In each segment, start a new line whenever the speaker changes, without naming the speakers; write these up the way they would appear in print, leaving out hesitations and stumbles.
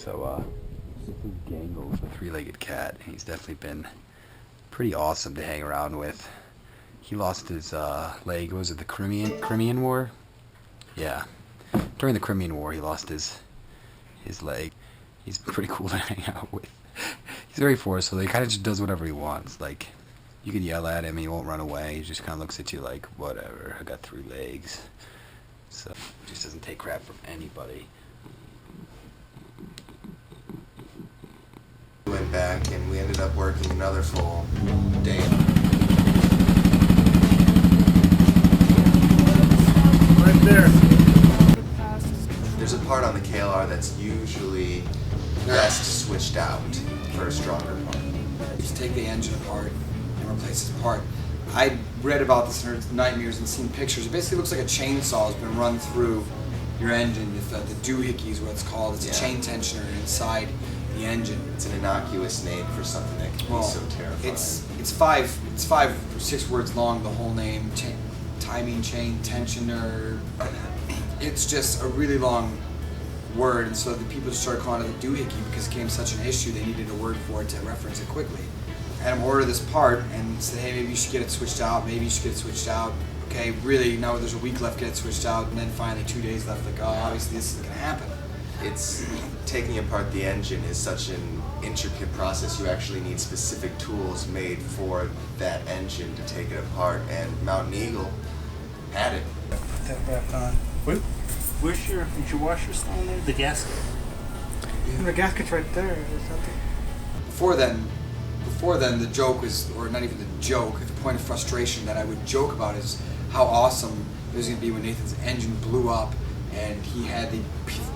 So, this is Gangles, the three-legged cat. He's definitely been pretty awesome to hang around with. He lost his leg, was it the Crimean War? Yeah. During the Crimean War, he lost his leg. He's pretty cool to hang out with. He's very forceful. He kind of just does whatever he wants. Like, you can yell at him, he won't run away. He just kind of looks at you like, whatever, I got 3 legs. So, he just doesn't take crap from anybody.
We went back and we ended up working another full day.
Right there.
There's a part on the KLR that's usually best switched out for a stronger part.
Just take the engine apart and replace this part. I read about this in nightmares and seen pictures. It basically looks like a chainsaw has been run through your engine. The doohickey is what it's called. It's a chain tensioner inside the engine.
It's an innocuous name for something that can be so terrifying.
It's five or 6 words long. The whole name: timing chain tensioner. It's just a really long word, and so the people just started calling it the doohickey because it became such an issue. They needed a word for it to reference it quickly. I had them order this part and said, hey, maybe you should get it switched out. Maybe you should get it switched out. Okay, really? No, there's a week left. Get it switched out, and then finally 2 days left. Like, oh, obviously this isn't gonna happen.
It's taking apart the engine is such an intricate process. You actually need specific tools made for that engine to take it apart, and Mountain Eagle had it.
Put that back on.
Where's your washer still in there? The gasket.
And the gasket's right there. There's nothing.
Before then, the joke was, or not even the joke, the point of frustration that I would joke about is how awesome it was going to be when Nathan's engine blew up and he had the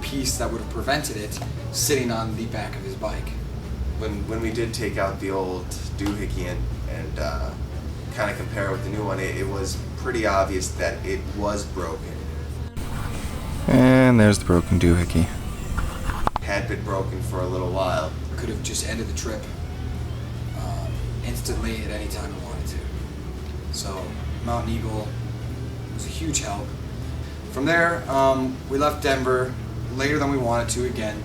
piece that would have prevented it sitting on the back of his bike.
When we did take out the old doohickey and kind of compare it with the new one, it was pretty obvious that it was broken. And there's the broken doohickey. Had been broken for a little while.
Could have just ended the trip instantly at any time I wanted to. So Mountain Eagle was a huge help. From there, we left Denver later than we wanted to again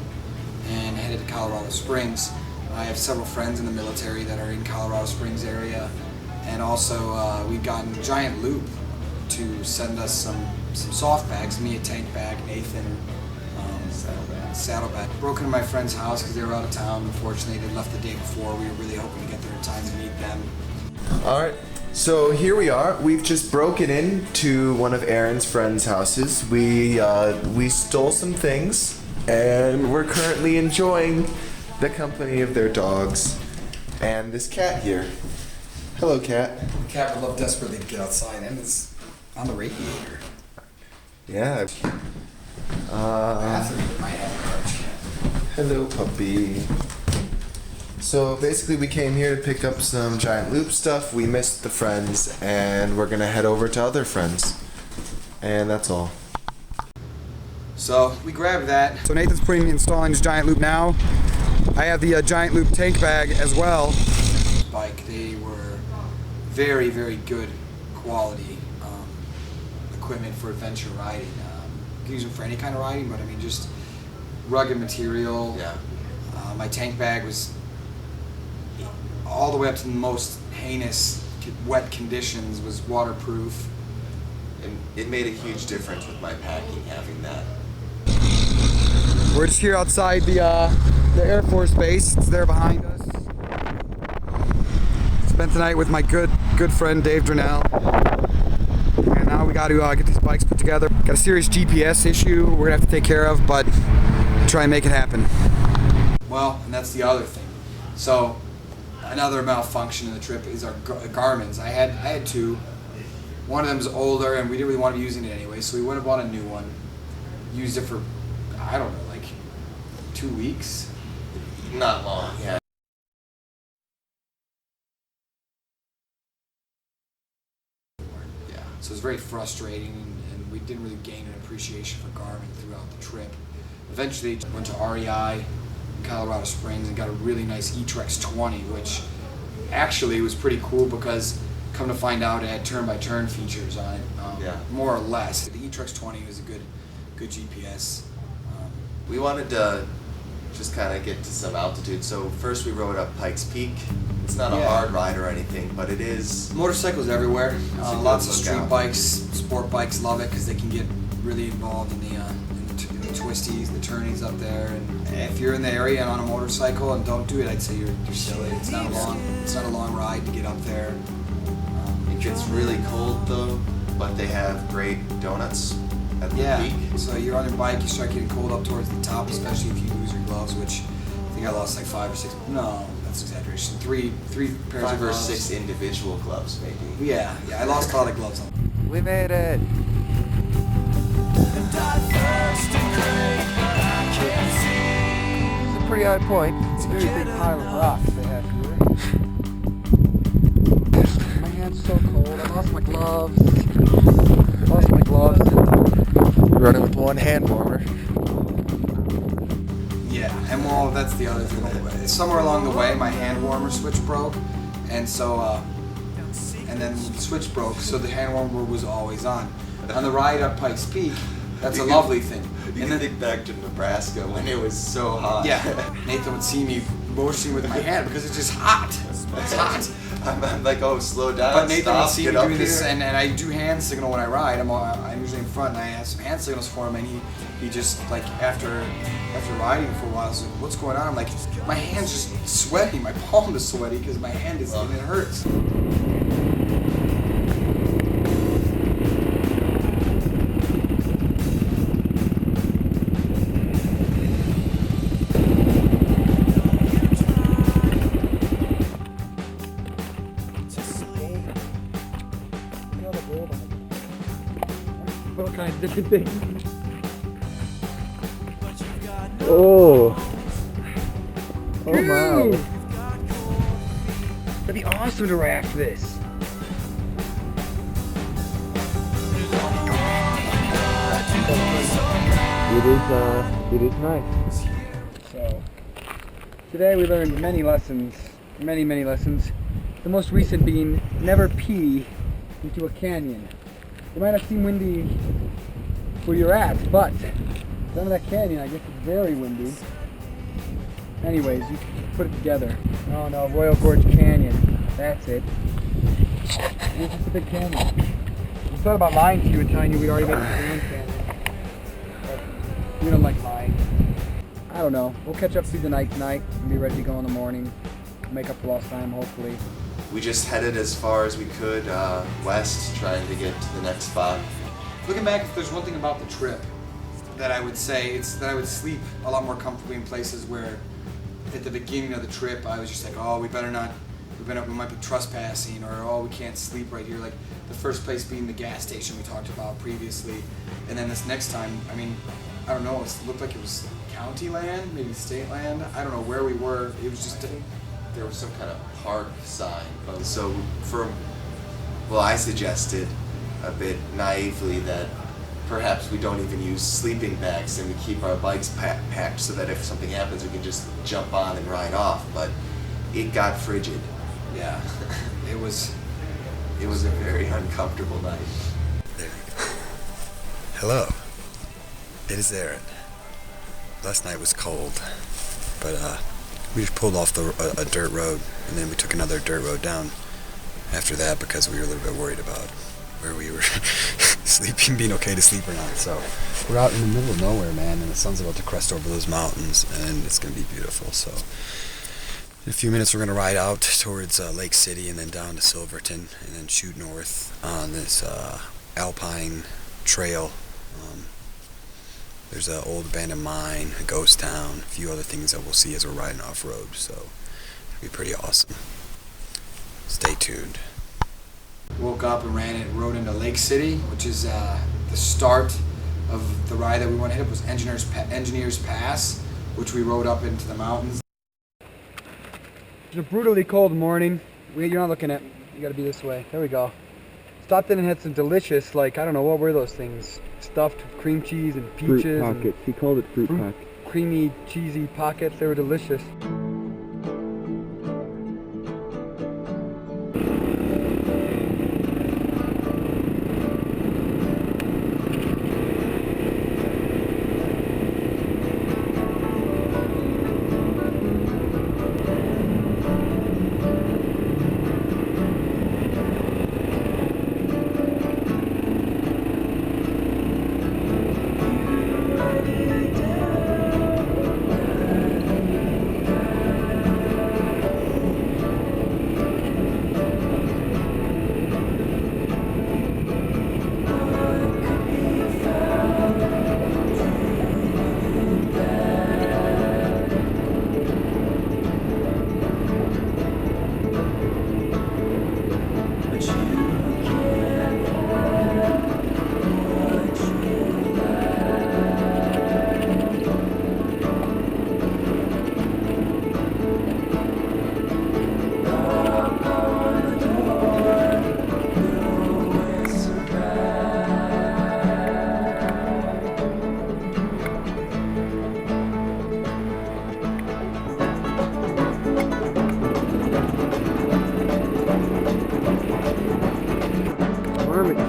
and headed to Colorado Springs. I have several friends in the military that are in Colorado Springs area, and also we've gotten Giant Loop to send us some soft bags, me a tank bag, Nathan saddlebag. Broke into my friend's house because they were out of town. Unfortunately, they left the day before. We were really hoping to get there in time to meet them.
Alright, so here we are. We've just broken into one of Aaron's friends' houses. We stole some things, and we're currently enjoying the company of their dogs and this cat here. Hello, cat.
The cat would love desperately to get outside and is on the radiator.
Yeah. Hello, puppy. So basically we came here to pick up some Giant Loop stuff. We missed the friends and we're gonna head over to other friends. And that's all.
So we grabbed that. So Nathan's installing his Giant Loop now. I have the Giant Loop tank bag as well. Bike, they were very, very good quality equipment for adventure riding. You can use them for any kind of riding, but I mean just rugged material.
Yeah.
My tank bag was all the way up to the most heinous wet conditions was waterproof.
And it made a huge difference with my packing having that.
We're just here outside the Air Force Base. It's there behind us. Spent the night with my good friend Dave Durnell. And now we got to get these bikes put together. Got a serious GPS issue we're gonna have to take care of, but try and make it happen. Well, and that's the other thing. So another malfunction in the trip is our Garmin's. I had 2. One of them is older, and we didn't really want to be using it anyway, so we went and bought a new one. Used it for, I don't know, like 2 weeks.
Not long, yeah.
So it was very frustrating, and we didn't really gain an appreciation for Garmin throughout the trip. Eventually, went to REI in Colorado Springs and got a really nice E-Trex 20, which actually was pretty cool because, come to find out, it had turn-by-turn features on it, more or less. The E-Trex 20 was a good GPS.
We wanted to just kind of get to some altitude. So first we rode up Pikes Peak. It's not a
Yeah.
hard ride or anything, but it is.
Motorcycles everywhere.
It's a good
Lots of street
lookout.
bikes, sport bikes love it because they can get really involved in the twisties, the turnings up there. And if you're in the area and on a motorcycle and don't do it, I'd say you're silly. It's not a long ride to get up there.
It gets really cold though, but they have great donuts at the
Yeah.
peak.
So you're on your bike, you start getting cold up towards the top, especially if you lose your gloves, which I think I lost like 5 or 6. No, that's exaggeration. Three pairs of
5 or
gloves.
6 individual gloves, maybe.
Yeah, I lost a lot of gloves on.
We made it. It's a pretty high point.
It's a very big pile of rocks they have here.
My hand's so cold. I lost my gloves. Running with one hand warmer.
Yeah, and well, that's the other thing. Somewhere along the way, my hand warmer switch broke, and so, and then the switch broke, so the hand warmer was always on. On the ride up Pikes Peak, that's a lovely thing.
You can think back to Nebraska when it was so hot.
Yeah, Nathan would see me motioning with my hand because it's just hot. It's hot.
I'm like, oh, slow down.
But Nathan
stop,
would see me
get up
doing this,
here.
and I do hand signal when I ride. I'm usually in front, and I have some hand signals for him, and he just like after riding for a while, he's like, "What's going on?" I'm like, "My hand's just sweaty. My palm is sweaty because my hand is and it hurts."
All kinds of different things. Oh. Oh my. That'd be awesome to raft this. It is nice. So, today we learned many lessons, many lessons. The most recent being never pee into a canyon. It might not seem windy where you're at, but some of that canyon, I guess it's very windy. Anyways, you put it together. Oh no, Royal Gorge Canyon. That's it. It's just a big canyon. I thought about lying to you and telling you we'd already been to the Grand Canyon. But we don't like lying. I don't know. We'll catch up through the night tonight and be ready to go in the morning. Make up for lost time, hopefully.
We just headed as far as we could west, trying to get to the next spot.
Looking back, if there's one thing about the trip that I would say, it's that I would sleep a lot more comfortably in places where at the beginning of the trip I was just like, oh, we might be trespassing, or oh, we can't sleep right here. Like the first place being the gas station we talked about previously, and then this next time, I mean, I don't know, it looked like it was county land, maybe state land. I don't know where we were. It was just
There was some kind of park sign. So I suggested a bit naively that perhaps we don't even use sleeping bags and we keep our bikes packed so that if something happens we can just jump on and ride off. But it got frigid.
yeah, it was.
It was a very uncomfortable night.
Hello. It is Aaron. Last night was cold, but we just pulled off a dirt road, and then we took another dirt road down after that because we were a little bit worried about where we were sleeping, being okay to sleep or not. So we're out in the middle of nowhere, man, and the sun's about to crest over those mountains, and it's going to be beautiful. So in a few minutes, we're going to ride out towards Lake City and then down to Silverton and then shoot north on this alpine trail. There's an old abandoned mine, a ghost town, a few other things that we'll see as we're riding off-road, so it'll be pretty awesome. Stay tuned.
Woke up and rode into Lake City, which is the start of the ride that we want to hit. It was Engineers Pass, which we rode up into the mountains.
It's a brutally cold morning. You're not looking at. You got to be this way. There we go. Stopped in and had some delicious, like, I don't know, what were those things? Stuffed cream cheese and peaches.
Fruit pockets. He called it fruit pockets.
Creamy, cheesy pockets. They were delicious.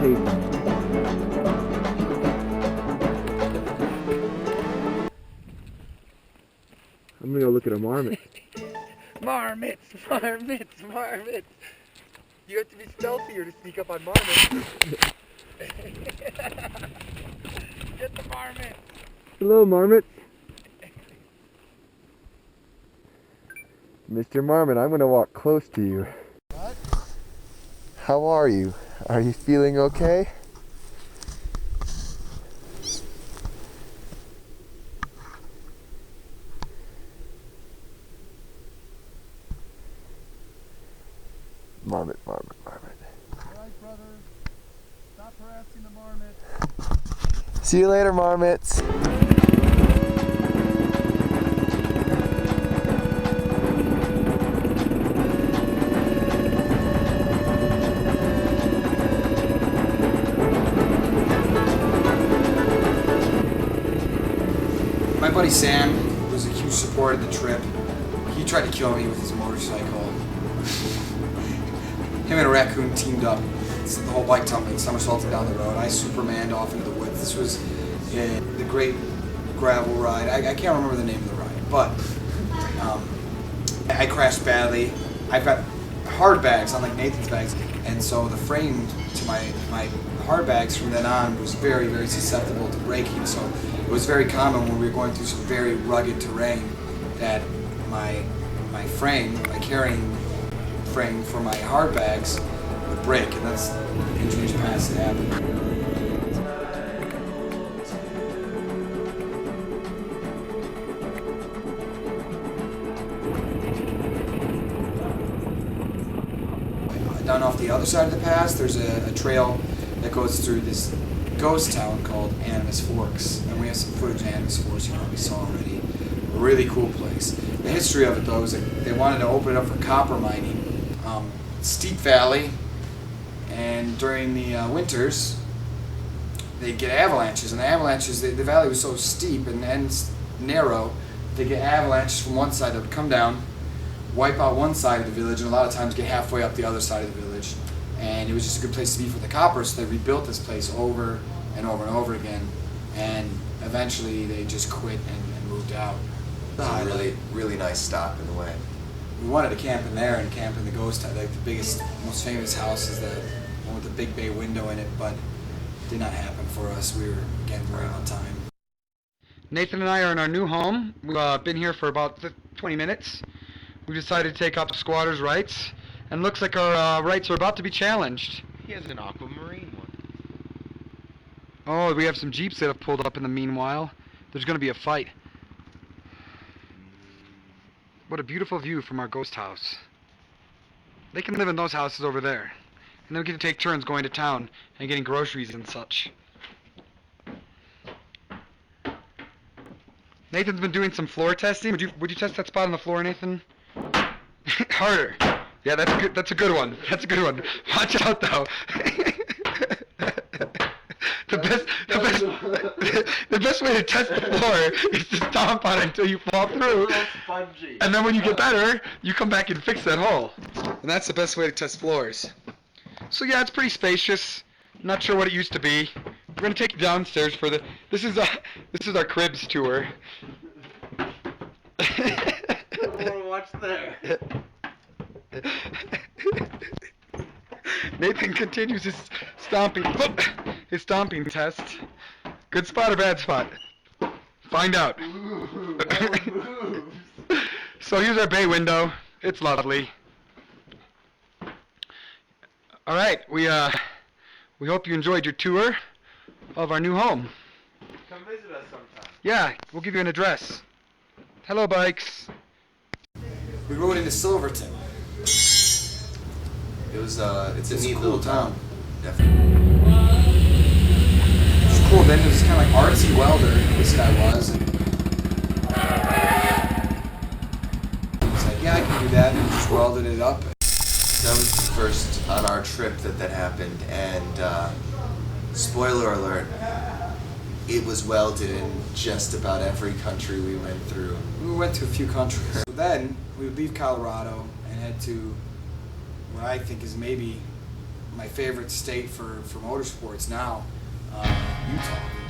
taste. I'm gonna go look at a marmot.
Marmots, marmots, marmots. You have to be stealthier to sneak up on marmots. Get the marmot.
Hello, marmot. Mr. Marmot, I'm gonna walk close to you.
How are you? Are you feeling okay? Marmot, marmot, marmot.
Alright, brother. Stop harassing the marmot.
See you later, marmots.
My buddy Sam was a huge supporter of the trip. He tried to kill me with his motorcycle. Him and a raccoon teamed up. The whole bike tumbling, somersaulted down the road. I supermaned off into the woods. This was the great gravel ride. I can't remember the name of the ride, but I crashed badly. I've got hard bags, unlike Nathan's bags, and so the frame to my hard bags from then on was very, very susceptible to breaking. So it was very common when we were going through some very rugged terrain that my frame, my carrying frame for my hard bags would break, and that's injuries past that happened. Down off the other side of the pass, there's a trail that goes through this ghost town called Animus Forks, and we have some footage of Animus Forks you probably saw already. A really cool place. The history of it, though, is that they wanted to open it up for copper mining. Steep valley, and during the winters, they get avalanches, and the avalanches, the valley was so steep and narrow, they get avalanches from one side that would come down, wipe out one side of the village, and a lot of times get halfway up the other side of the village. And it was just a good place to be for the copper, so they rebuilt this place over and over and over again, and eventually they just quit and moved out.
It's a really, really nice stop in the way.
We wanted to camp in there and camp in the ghost town. Like the biggest, most famous house is the one with the big bay window in it, but it did not happen for us. We were, again, right on time. Nathan and I are in our new home. We've been here for about 20 minutes. We decided to take up squatters' rights, and looks like our rights are about to be challenged.
He has an aquamarine one.
Oh, we have some Jeeps that have pulled up in the meanwhile. There's going to be a fight. What a beautiful view from our ghost house. They can live in those houses over there. And then we get to take turns going to town and getting groceries and such. Nathan's been doing some floor testing. Would you test that spot on the floor, Nathan? Harder. Yeah, that's good. That's a good one. That's a good one. Watch out, though. The best way to test the floor is to stomp on it until you fall through. And then when you get better, you come back and fix that hole. And that's the best way to test floors. So yeah, it's pretty spacious. Not sure what it used to be. We're gonna take you downstairs for this is our cribs tour.
Watch there.
Nathan continues his stomping test. Good spot or bad spot? Find out. So here's our bay window. It's lovely. All right, we hope you enjoyed your tour of our new home.
Come visit us sometime.
Yeah, we'll give you an address. Hello, bikes. We rode into Silverton.
It's a
It's
neat
a cool
little
town.
town. Definitely.
It's cool. Then it was kind of like artsy welder. This guy was. And he's like, yeah, I can do that, and he just welded it up.
That was the first on our trip that happened, and spoiler alert, it was welded in just about every country we went through.
We went to a few countries. So then we would leave Colorado and head to what I think is maybe my favorite state for motorsports now, Utah.